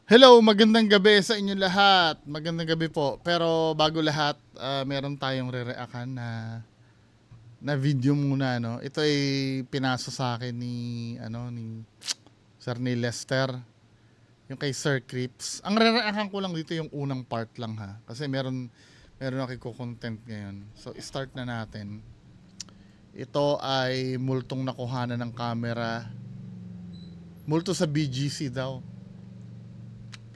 Hello, magandang gabi sa inyo lahat. Magandang gabi po. Pero bago lahat, meron tayong re-reactan na video muna, no. Ito ay pinasa sa akin ni Sir Neil Lester, yung kay Sir Crips. Ang re-reactan ko lang dito yung unang part lang ha, kasi meron ako content ngayon. So start na natin. Ito ay multong nakuhanan ng camera. Multo sa BGC daw.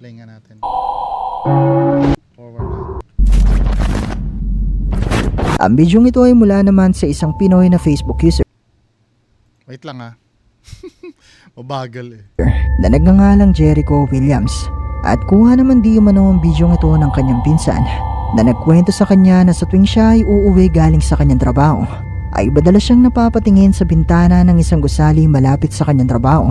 Play nga natin. Forward na. Ang bidyong ito ay mula naman sa isang Pinoy na Facebook user Wait lang ha. Mabagal eh. na nagngangalang Jericho Williams. At kuha naman di umano ang bidyong ito ng kanyang pinsan na nagkwento sa kanya na sa tuwing siya ay uuwi galing sa kanyang trabaho ay madalas siyang napapatingin sa bintana ng isang gusali malapit sa kanyang trabaho.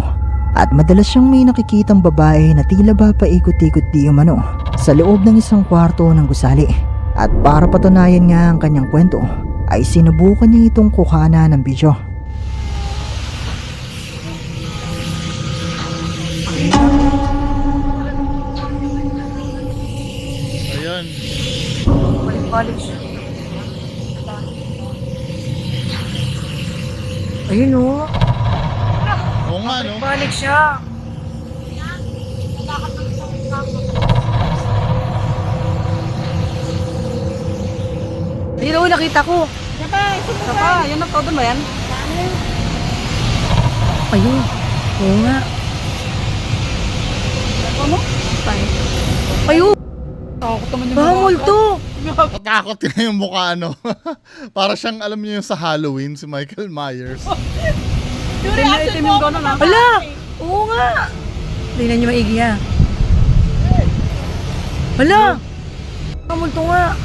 At madalas siyang may nakikitang babae na tila ba paikot-ikot di umano sa loob ng isang kwarto ng gusali. At para patunayan nga ang kanyang kwento ay sinubukan niya itong kuhana ng bidyo. Ayun. Balik-balik siya. Ayun o. Oo nga no. Balik siya. Ayun o, nakita ko. Saka, yun ang doon ba yan? Ayun. Oo nga. Ano? Ayun. Baka multo. Katakot na yung mukha no. Para siyang alam niyo yung sa Halloween si Michael Myers. Itim yung gano'n ha? Ala! Oo nga! Tingnan niyo maigi ha. Ala! Kamulto nga.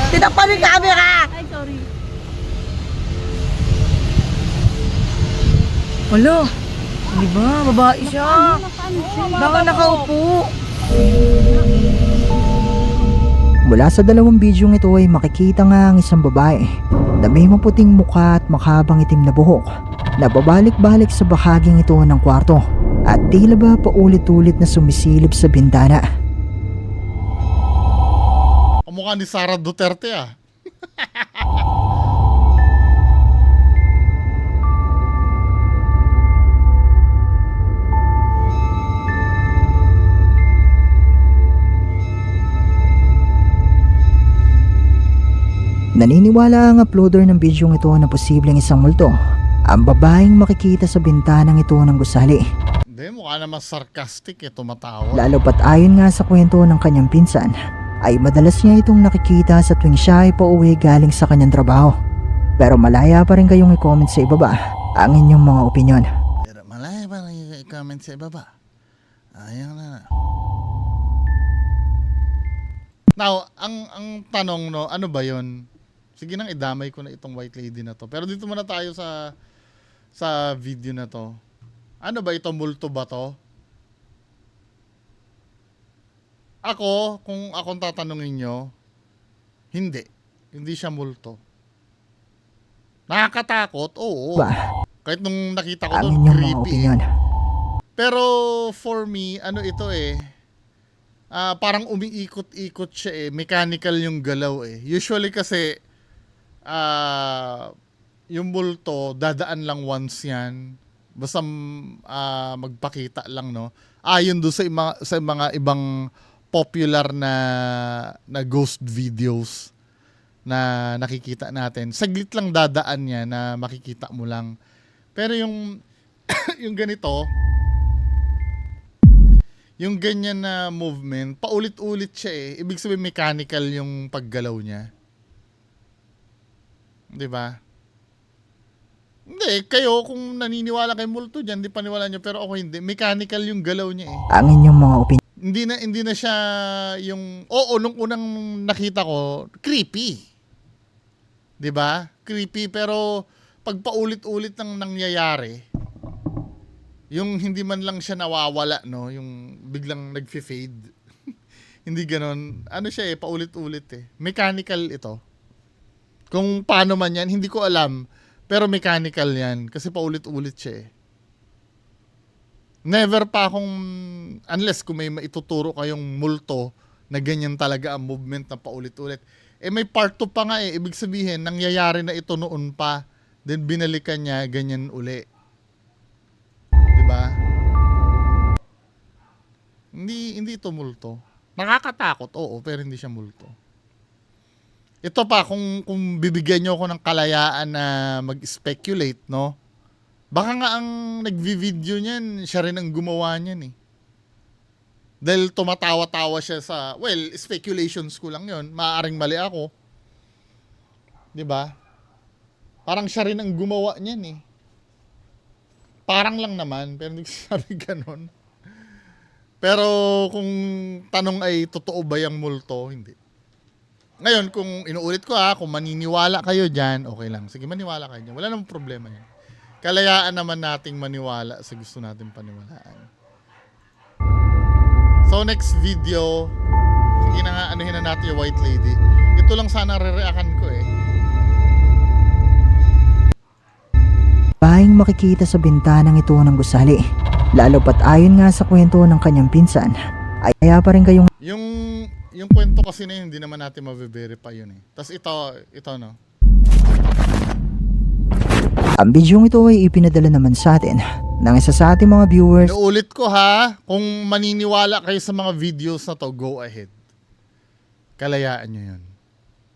Tinakpan yung camera! Ay, sorry. Ala! Di ba? Babae siya. Baka nakaupo. Mula sa dalawang bidyong ito ay makikita nga ang isang babae na may maputing mukha at makabang itim na buhok na babalik-balik sa bahaging ito ng kwarto at tila ba paulit-ulit na sumisilip sa bintana. Kamukha ni Sara Duterte ah. Naniniwala ang uploader ng bidyong ito na posibleng isang multo ang babaeng makikita sa bintanang ito ng gusali. Hindi, mukha naman sarcastic eh, tumatawa. Lalo pat ayon nga sa kwento ng kanyang pinsan ay madalas niya itong nakikita sa tuwing siya ay pauwi galing sa kanyang trabaho. Pero malaya pa rin kayong i-comment sa ibaba ang inyong mga opinyon. Pero malaya ba lang yung comment sa ibaba? Ayun na. Now, ang tanong no, ano ba yon? Sige nang idamay ko na itong white lady na to. Pero dito muna tayo sa video na to. Ano ba ito? Multo ba to? Ako, kung akong tatanungin nyo, hindi. Hindi siya multo. Nakakatakot? Oo. Ba, Kahit nung nakita ko ang doon, inyong mga creepy. opinyon. Pero for me, ano ito eh, parang umiikot-ikot siya eh. Mechanical yung galaw eh. Usually kasi, yung multo, dadaan lang once yan. Basta magpakita lang, no? Ayon doon sa mga ibang popular na ghost videos na nakikita natin. Saglit lang dadaan niya na makikita mo lang. Pero yung yung ganito, yung ganyan na movement, paulit-ulit siya eh. Ibig sabihin mechanical yung paggalaw niya. 'Di ba? Hindi, kayo kung naniniwala kay multo diyan, di paniwala niyo, pero ako hindi. Mechanical yung galaw niya eh. Ang inyong mga opinyon. Hindi na siya yung nung unang nakita ko, creepy. 'Di ba? Creepy, pero pag paulit-ulit nang nangyayari, yung hindi man lang siya nawawala, no, yung biglang nagfe-fade. Hindi ganon. Ano siya eh, paulit-ulit eh. Mechanical ito. Kung paano man yan, hindi ko alam. Pero mechanical yan. Kasi paulit-ulit siya eh. Never pa akong, unless kung may maituturo kayong multo na ganyan talaga ang movement na paulit-ulit. Eh may part 2 pa nga eh. Ibig sabihin, nangyayari na ito noon pa. Then binalikan niya, ganyan uli. Diba? Hindi ito multo. Nakakatakot, oo, pero hindi siya multo. Ito pa, kung bibigyan nyo ako ng kalayaan na mag-speculate, no? Baka nga ang nagvi-video niyan, siya rin ang gumawa niyan eh. Dahil tumatawa-tawa siya sa, well, speculations ko lang yon. Maaaring mali ako. 'Di ba? Parang siya rin ang gumawa niyan eh. Parang lang naman, pero hindi ko sabi ganun. Pero kung tanong ay totoo ba yung multo, hindi. Ngayon, kung inuulit ko kung maniniwala kayo dyan, okay lang. Sige, maniwala kayo dyan. Wala namang problema yan. Kalayaan naman nating maniwala sa gusto natin paniwalaan. So next video, sige na nga, anuhin na natin yung white lady. Ito lang sana re-reaction ko eh. Bahing makikita sa bintanang ito ng gusali. Lalo pat ayon nga sa kwento ng kanyang pinsan, ay kaya pa rin kayong Yung kwento kasi na yun, hindi naman natin mabe-verify yun eh. Tapos ito no. ang bidyong ito ay ipinadala naman sa atin ng isa sa ating mga viewers. Inuulit ko kung maniniwala kayo sa mga videos na to, go ahead. Kalayaan nyo yun.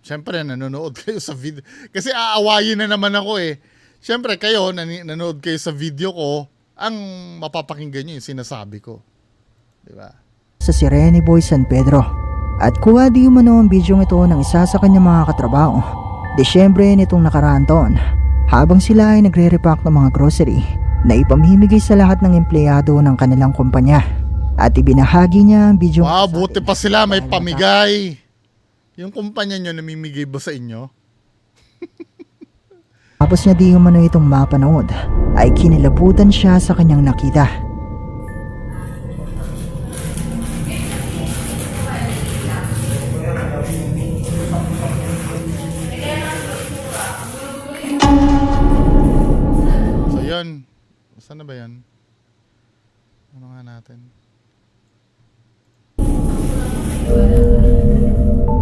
Siyempre, nanonood kayo sa video. Kasi aawayin na naman ako eh. Siyempre, kayo, nanonood kayo sa video ko, ang mapapakinggan nyo yung sinasabi ko. Diba? Sa Sirene Boy San Pedro. At kuha di umano ang bidyong ito ng isa sa kanyang mga katrabaho. Desyembre nitong nakaraang taon, habang sila ay nagre-repack ng mga grocery na ipamimigay sa lahat ng empleyado ng kanilang kumpanya. At ibinahagi niya ang bidyong... Wow, buti pa sila, may pamigay. Yung kumpanya nyo, namimigay ba sa inyo? Tapos niya di umano itong mapanood, ay kinilabutan siya sa kanyang nakita. So yun, saan na ba yan? Ano nga natin?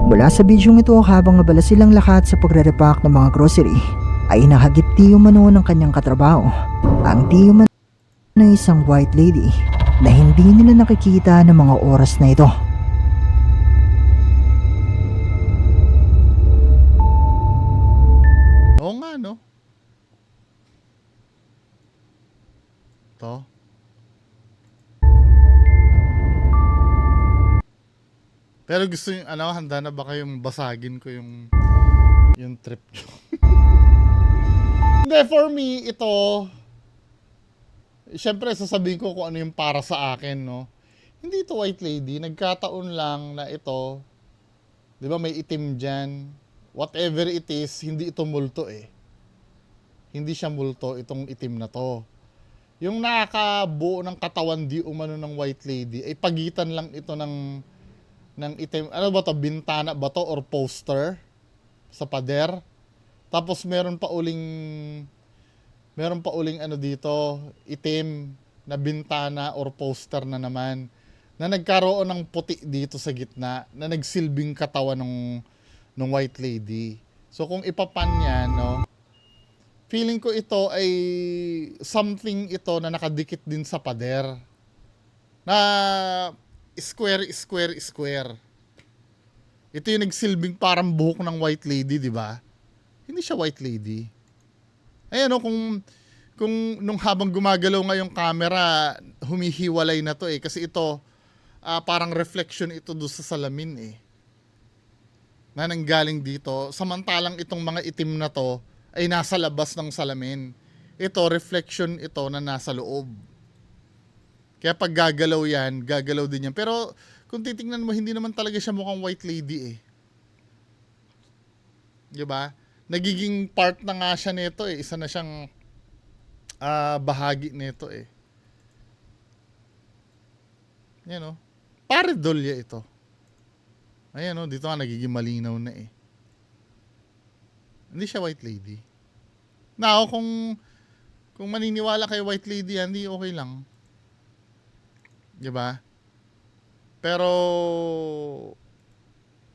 Mula sa bidyong ito, habang abala silang lahat sa pagre-repack ng mga grocery, ay nahagip di umano ng kanyang katrabaho ang di umano ng isang white lady na hindi nila nakikita ng mga oras na ito. Oo nga, no? To. Pero gusto yung, handa na ba kayong basagin ko yung trip nyo? Hindi, for me, ito, syempre sasabihin ko kung ano yung para sa akin, no? Hindi ito white lady, nagkataon lang na ito, di ba may itim dyan, whatever it is, hindi ito multo eh. Hindi siya multo, itong itim na to. Yung nakakabuo ng katawan di umano ng white lady, ay pagitan lang ito ng itim, ano ba to, bintana ba to or poster sa pader. Tapos meron pa uling dito, itim na bintana or poster na naman na nagkaroon ng puti dito sa gitna na nagsilbing katawan ng white lady. So kung ipapan yan, no, feeling ko ito ay something ito na nakadikit din sa pader. Na square. Ito yung nagsilbing parang buhok ng white lady, di ba? Hindi siya white lady. Ayan o, kung nung habang gumagalaw nga yung camera, humihiwalay na to eh. Kasi ito, parang reflection ito doon sa salamin eh. Na nanggaling dito. Samantalang itong mga itim na to, ay nasa labas ng salamin. Ito, reflection ito na nasa loob. Kaya pag gagalaw yan, gagalaw din yan. Pero kung titingnan mo, hindi naman talaga siya mukhang white lady eh. Diba? Nagiging part na nga siya nito eh. Isa na siyang bahagi nito eh. Yan o. Pareidolia ito. Ayan o, dito nga nagiging malinaw na eh. Hindi siya white lady. Now, kung maniniwala kay white lady yan, hindi okay lang. 'Di ba? Pero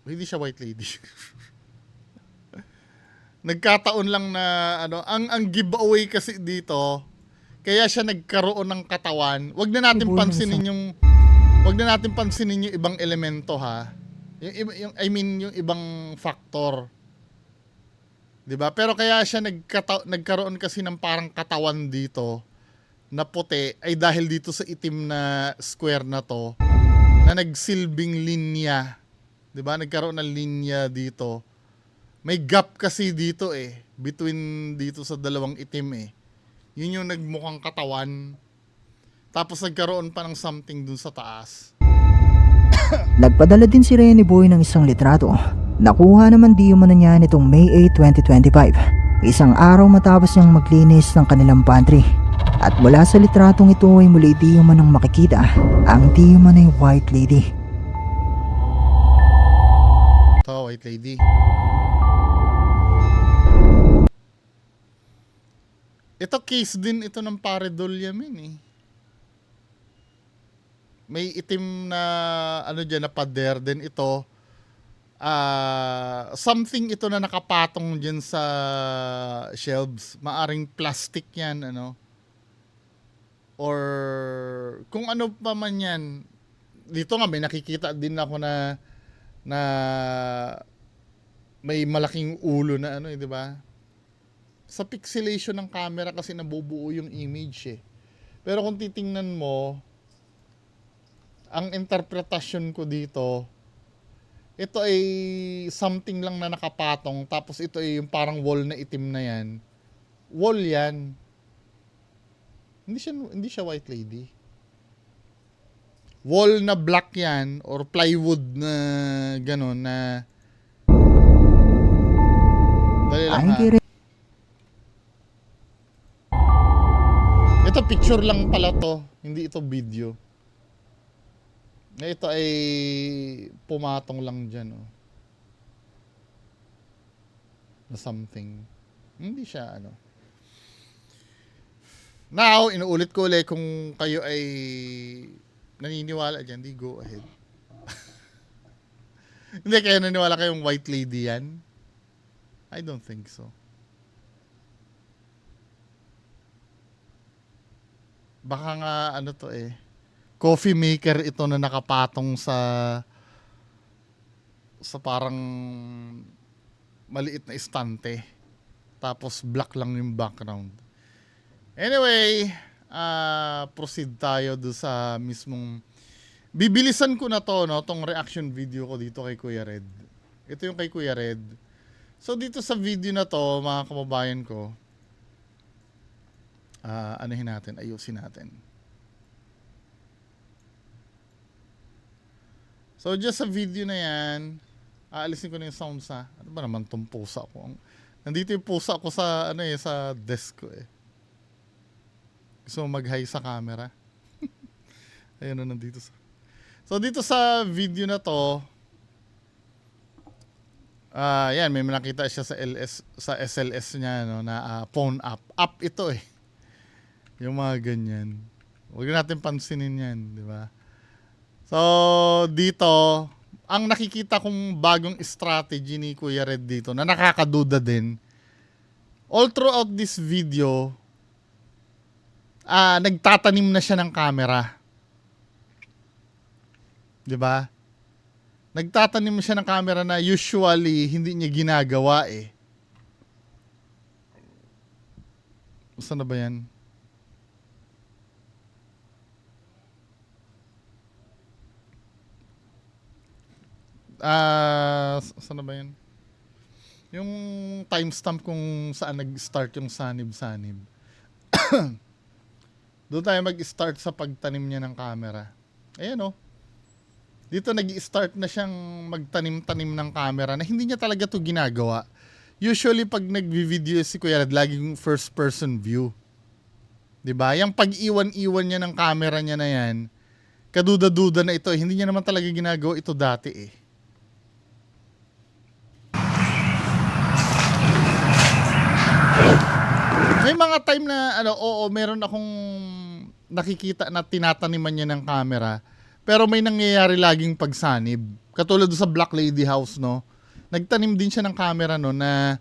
hindi siya white lady. Nagkataon lang na ano, ang giveaway kasi dito, kaya siya nagkaroon ng katawan. Wag na natin pansinin yung ibang elemento ha. Yung I mean yung ibang factor. 'Di ba? Pero kaya siya nagkaroon kasi ng parang katawan dito na puti ay dahil dito sa itim na square na to na nagsilbing linya. 'Di ba? Nagkaroon ng linya dito. May gap kasi dito between dito sa dalawang itim Yun yung nagmukhang katawan. Tapos nagkaroon pa ng something dun sa taas. Nagpadala din si Rene Boy ng isang litrato. Nakuha naman di umano niya nitong May 8, 2025. Isang araw matapos niyang maglinis ng kanilang pantry. At mula sa litratong ito ay muli di umanong makikita ang di umano'y white lady. Ito, white lady. Ito case din ito ng pareidoll yamin May itim na ano dyan na pader din ito. Something ito na nakapatong dyan sa shelves. Maaring plastic yan or kung ano pa man yan. Dito nga may nakikita din ako na may malaking ulo na di ba? Sa pixelation ng camera kasi nabubuo yung image Pero kung titingnan mo, ang interpretasyon ko dito, ito ay something lang na nakapatong, tapos ito ay yung parang wall na itim na yan. Wall yan. Hindi siya white lady. Wall na black yan, or plywood na gano'n na... Dali lang ha. Ito picture lang pala to, hindi ito video. Na ito ay pumatong lang dyan na something. Hindi siya Now, inuulit ko ulit kung kayo ay naniniwala dyan, di go ahead. Hindi kayo naniniwala kayong white lady yan? I don't think so. Baka nga to coffee maker ito na nakapatong sa parang maliit na estante. Tapos black lang yung background. Anyway, proceed tayo do sa mismong bibilisan ko na to tong reaction video ko dito kay Kuya Red. Ito yung kay Kuya Red. So dito sa video na to, mga kababayan ko, anuhin natin, ayusin natin. So just sa video na yan, aalisin ko na yung sounds Ano ba naman tong pusa ko? Nandito yung pusa ko sa sa desk ko Gusto mo mag-hi sa camera? Ayun nandito sa. So dito sa video na to, yan may nakita siya sa SLS niya na phone app. App ito Yung mga ganyan. Huwag natin pansinin yan, di ba? So, dito, ang nakikita kong bagong strategy ni Kuya Red dito, na nakakaduda din, all throughout this video, nagtatanim na siya ng camera. Di ba? Nagtatanim siya ng camera na usually hindi niya ginagawa Saan na ba yan? Saan na ba yan? Yung timestamp kung saan nag-start yung sanib-sanib. Doon tayo mag-start sa pagtanim niya ng camera. Ayan Dito nag-start na siyang magtanim-tanim ng camera na hindi niya talaga to ginagawa. Usually pag nag-video si Kuya Red, laging first person view. 'Di ba? Yung pag-iwan-iwan niya ng camera niya na yan, kaduda-duda na ito. Hindi niya naman talaga ginagawa ito dati May mga time na oo, meron akong nakikita na tinataniman niya ng camera, pero may nangyayari laging pagsanib. Katulad doon sa Black Lady House, no? Nagtanim din siya ng camera, no, na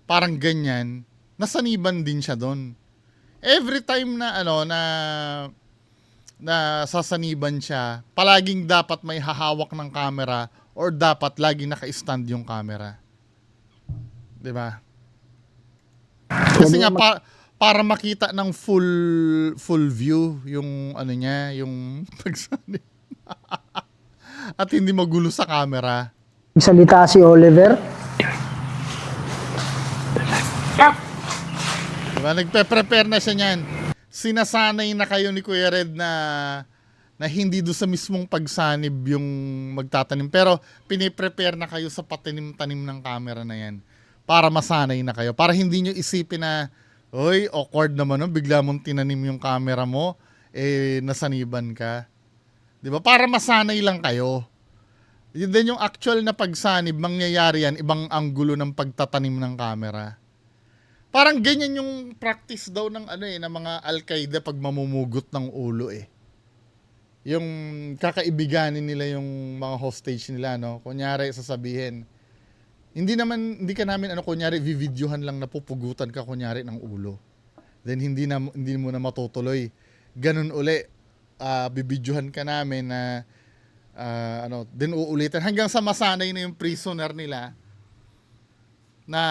parang ganyan, nasaniban din siya doon. Every time na na sasaniban siya, palaging dapat may hahawak ng camera or dapat laging naka-stand yung camera. 'Di ba? Kasi nga para makita ng full view yung niya, yung pagsanib. At hindi magulo sa camera. Salita si Oliver. Diba? Nagpe-prepare na siya niyan. Sinasanay na kayo ni Kuya Red na hindi do sa mismong pagsanib yung magtatanim. Pero piniprepare na kayo sa patinim-tanim ng camera na yan. Para masanay na kayo. Para hindi nyo isipin na, oy, awkward naman, no? Bigla mong tinanim yung camera mo, nasaniban ka. Diba? Para masanay lang kayo. Yun din yung actual na pagsanib, mangyayari yan, ibang anggulo ng pagtatanim ng camera. Parang ganyan yung practice daw ng ng mga Al-Qaeda pag mamumugot ng ulo eh. Yung kakaibiganin nila yung mga hostage nila, no? Kunyari sasabihin, hindi ka namin kunyari vivideohan lang na pupugutan ka kunyari ng ulo. Then hindi mo na matutuloy. Ganun uli, bibidyohan ka namin na din uulitin hanggang sa masanay na yung prisoner nila na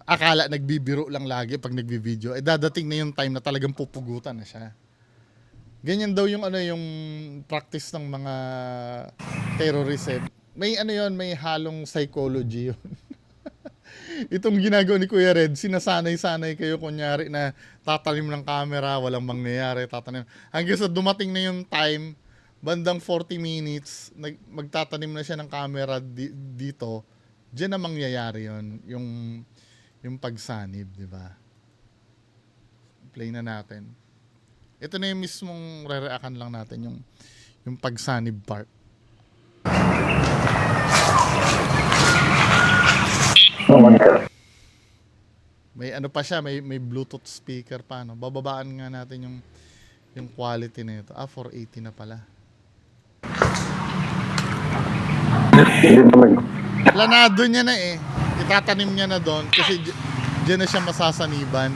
akala nagbibiro lang lagi pag nagbi-video, dadating na yung time na talagang pupugutan na siya. Ganyan daw yung yung practice ng mga terrorist. May may halong psychology yun. Itong ginagawa ni Kuya Red, sinasanay-sanay kayo kunyari na tatanim ng camera, walang mangyayari, tatanim. Hanggang sa dumating na yung time, bandang 40 minutes, magtatanim na siya ng camera dito. Diyan na mangyayari yon, yung pagsanib, di ba? Play na natin. Ito na yung mismong re-reaction lang natin, yung pagsanib part. May pa siya, may Bluetooth speaker pa, no? Bababaan nga natin yung quality na ito. 480 na pala. Planado niya na eh. Itatanim niya na doon kasi diyan na siya masasaniban.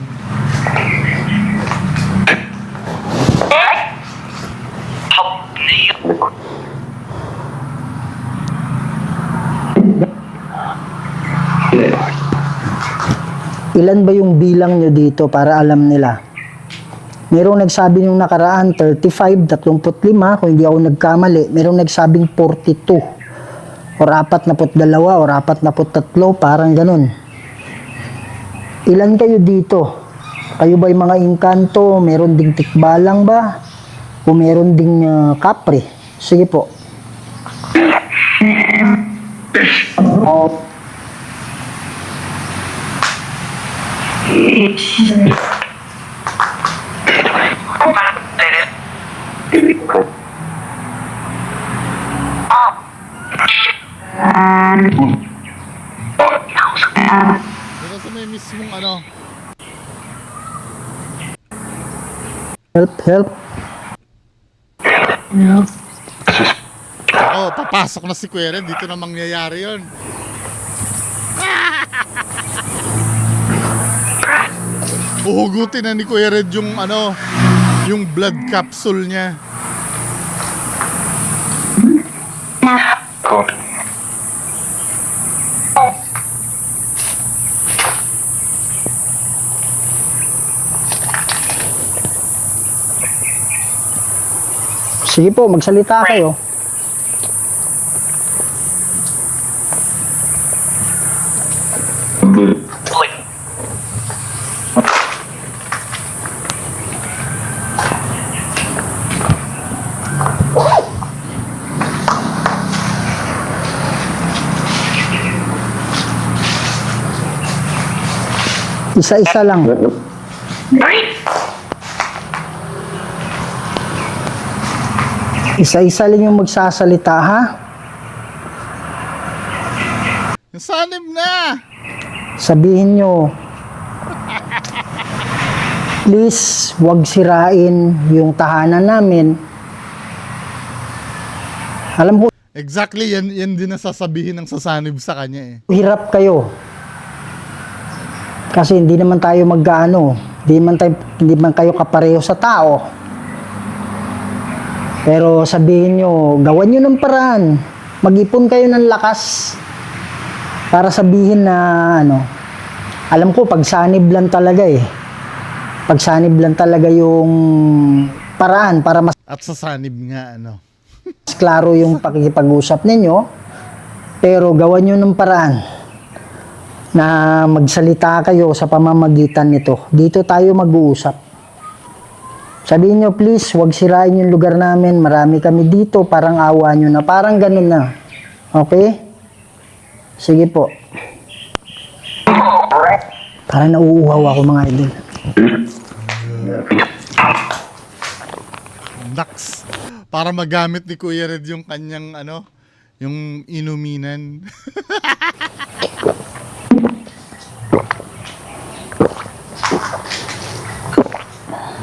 Ilan ba yung bilang nyo dito para alam nila? Merong nagsabi nung nakaraan 35, 35 kung hindi ako nagkamali. Merong nagsabing 42 or 42 or 43, parang ganun. Ilan kayo dito? Kayo ba yung mga engkanto? Meron ding tikbalang ba? O meron ding kapre? Sige po. Dito sa may mismong Help. Papasok na si Kuya Red. Dito na mangyayari yun. Uhugutin na ni Kuya Red yung yung blood capsule niya. Sige po, magsalita kayo. Isa-isa lang. Isa-isa lang yung magsasalita, ha? Sanib na! Sabihin nyo, please, wag sirain yung tahanan namin. Alam ko, Exactly, yan din nasasabihin ng sasanib sa kanya eh. hirap kayo. Kasi hindi naman tayo magkaano, hindi man kayo kapareho sa tao. Pero sabihin nyo, gawan nyo ng paraan. Mag-ipon kayo ng lakas. Para sabihin na alam ko pagsanib lang talaga eh. Pagsanib lang talaga yung paraan para mas At sasanib nga, klaro yung pakikipag-usap ninyo. Pero gawan nyo ng paraan na magsalita kayo sa pamamagitan nito. Dito tayo mag-uusap. Sabihin nyo, please, wag sirain yung lugar namin. Marami kami dito. Parang awa nyo na. Parang ganun na. Okay? Sige po. Parang nauuhaw ako mga idol. Naks. Para magamit ni Kuya Red yung kanyang yung inuminan.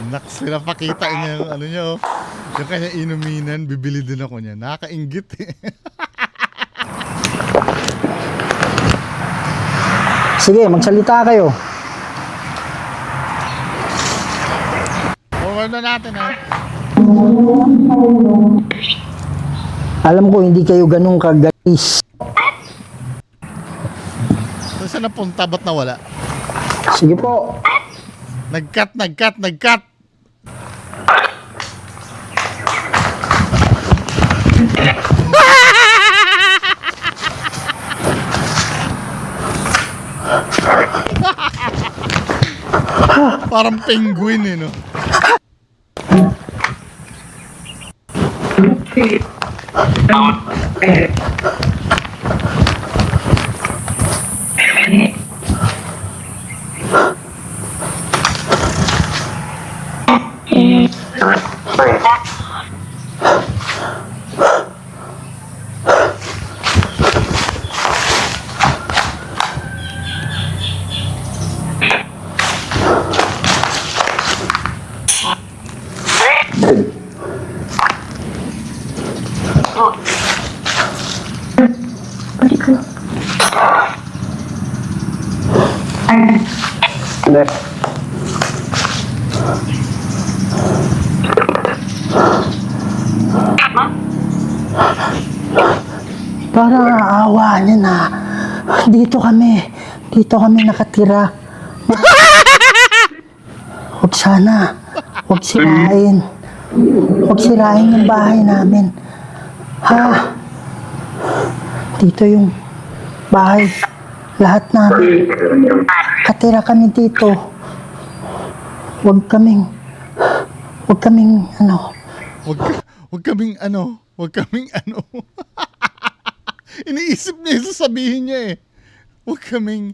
Naks, pinapakita niya yung niya yung kanyang inuminan, bibili din ako niya. Nakakaingit eh. Sige, magsalita kayo. Forward na natin ha. Alam ko hindi kayo ganun kagalis. So, saan napunta? Ba't nawala? Sige po. Nag-cut. Parang penguin eh, no? Parang aawa niya na. Dito kami nakatira. Huwag sana. Huwag sirain. Huwag sirain yung bahay namin. Ha? Dito yung bahay. Lahat namin. Katira kami dito. Huwag kaming Huwag kaming Iniisip niya yung sasabihin niya eh. Huwag kaming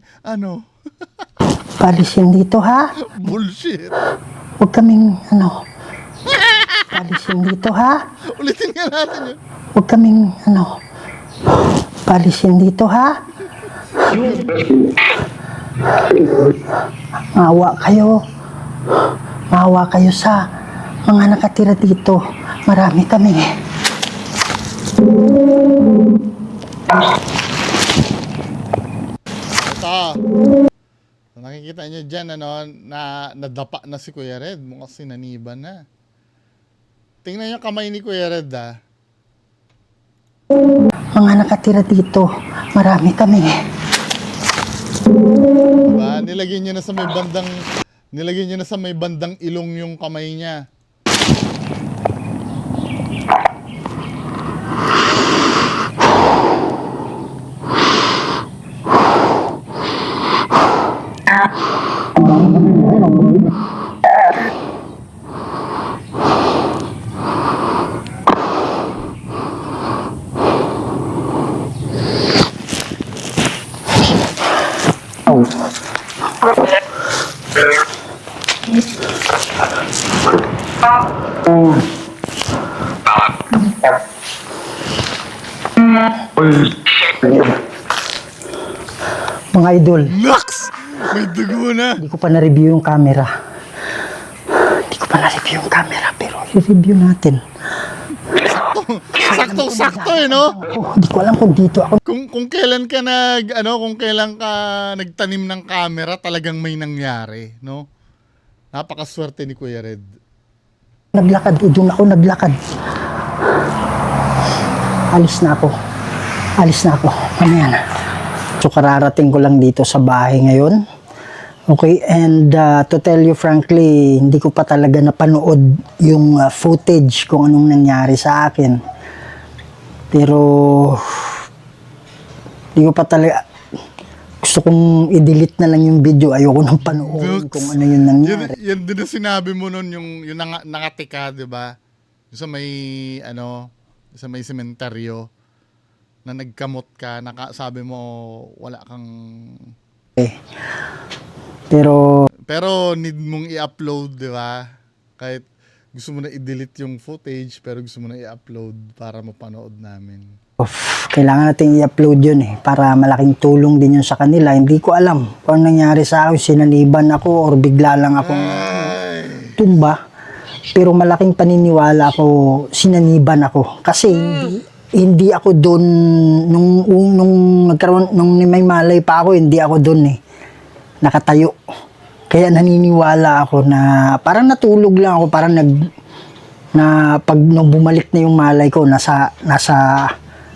palisin dito, ha? bullshit. Huwag kaming palisin dito, ha? Ulitin nga natin yun. Huwag kaming palisin dito, ha? Maawa kayo sa mga nakatira dito. Marami kami. Ito. So, nakikita niyo dyan, na nadapa na si Kuya Red. Mukhang sinaniban na. Tingnan niyo kamay ni Kuya Red, ha. Mga nakatira dito. Marami kami. Diba? Nilagyan niyo na sa may bandang ilong yung kamay niya. Mga idol, Lux! May dugo na. hindi ko pa na-review yung camera. review yung camera, pero i-review natin. Saktong-sakto eh, no? Hindi ko alam kung dito ako Kung kailan ka kung kailan ka nagtanim ng camera, talagang may nangyari, no? Napakaswerte ni Kuya Red. naglakad. Doon ako naglakad. Alis na ako. Mamaya na. So, kararating ko lang dito sa bahay ngayon. Okay, and to tell you frankly, hindi ko pa talaga napanood yung footage kung anong nangyari sa akin. Pero, hindi ko pa talaga, gusto kong i-delete na lang yung video. Ayoko nang panoorin kung ano yung nangyari. Yan din ang sinabi mo nun, yung nakatika, di ba? Yung sa may sementeryo, na nagkamot ka, sabi mo, wala kang... Pero need mong i-upload, di ba? Kahit gusto mo na i-delete yung footage, pero gusto mo na i-upload para mapanood namin. Kailangan natin i-upload yun para malaking tulong din yun sa kanila. Hindi ko alam kung ano nangyari sa akin, sinaniban ako or bigla lang akong tumba. Pero malaking paniniwala ako, sinaniban ako. Kasi hindi ako doon, nung may malay pa ako, hindi ako doon nakatayo. Kaya naniniwala ako na parang natulog lang ako, parang nung bumalik na yung malay ko, nasa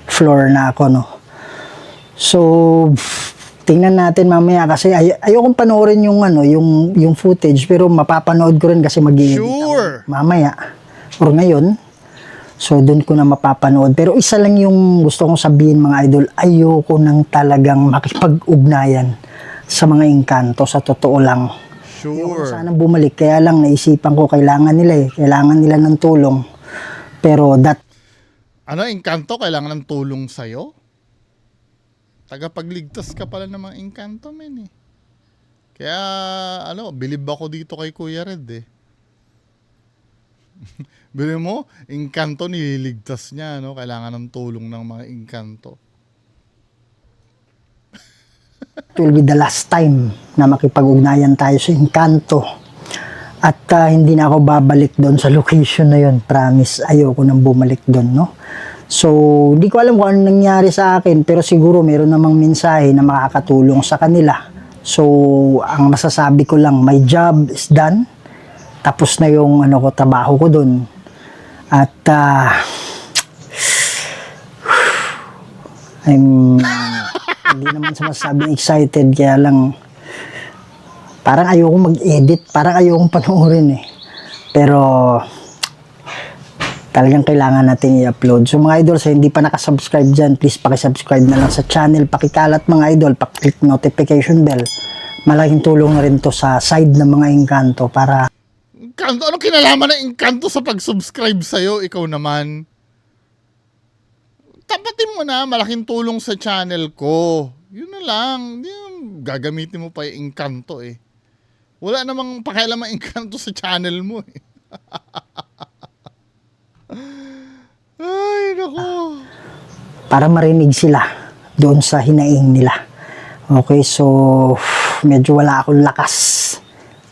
floor na ako, no. So, tingnan natin mamaya kasi ayokong panoorin yung footage, pero mapapanood ko rin kasi mag-i-edit Sure. ako mamaya or ngayon. So, doon ko na mapapanood. Pero isa lang yung gusto kong sabihin, mga idol, ayoko nang talagang makipag-ugnayan sa mga engkanto, sa totoo lang. Ayoko Sure. sanang bumalik, kaya lang naisipan ko, kailangan nila ng tulong. Pero Engkanto, kailangan ng tulong sa'yo? Tagapagligtas ka pala ng mga engkanto, men eh. Kaya, bilib ako dito kay Kuya Red eh. Bilib mo, engkanto nililigtas niya, no? Kailangan ng tulong ng mga engkanto. it will be the last time na makipag-ugnayan tayo sa engkanto. At hindi na ako babalik doon sa location na yun. Promise, ayoko nang bumalik doon, no? So, hindi ko alam kung ano nangyari sa akin, pero siguro meron namang mensahe na makakatulong sa kanila. So, ang masasabi ko lang, my job is done. Tapos na yung trabaho ko doon. At hindi naman sa masasabing excited, kaya lang parang ayokong mag-edit, parang ayokong panoorin Pero talagang kailangan natin i-upload. So mga idol, sa hindi pa nakasubscribe dyan, please pakisubscribe na lang sa channel, pakikalat mga idol, pakiclick notification bell. Malaking tulong na rin to sa side ng mga engkanto para... Engkanto? Ano kinalaman ng engkanto sa pag-subscribe sa'yo? Ikaw naman. Tapatin mo na, malaking tulong sa channel ko. Yun na lang. Hindi gagamitin mo pa yung engkanto eh. Wala namang pakialam ang engkanto sa channel mo eh. Ay, nako. para marinig sila doon sa hinaing nila. Okay, so medyo wala akong lakas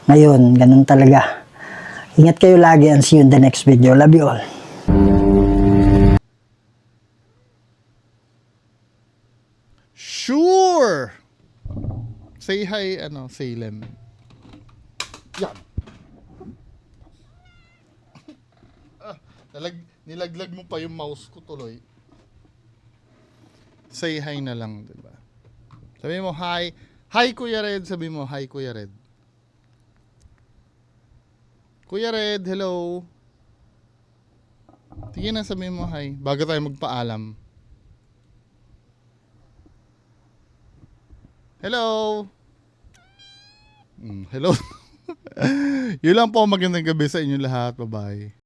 ngayon, ganun talaga. Ingat kayo lagi and see you in the next video. Love you all. Sure. Say hi, Salem. Yan. Nilaglag mo pa yung mouse ko tuloy. Say hi na lang, 'di ba? Sabi mo hi. Hi Kuya Red, sabi mo hi Kuya Red. Kuya Red, hello. Tingin na, sabi mo hi bago tayo magpaalam. Hello. Hello. Yun lang po, magandang gabi sa inyo lahat. Bye-bye.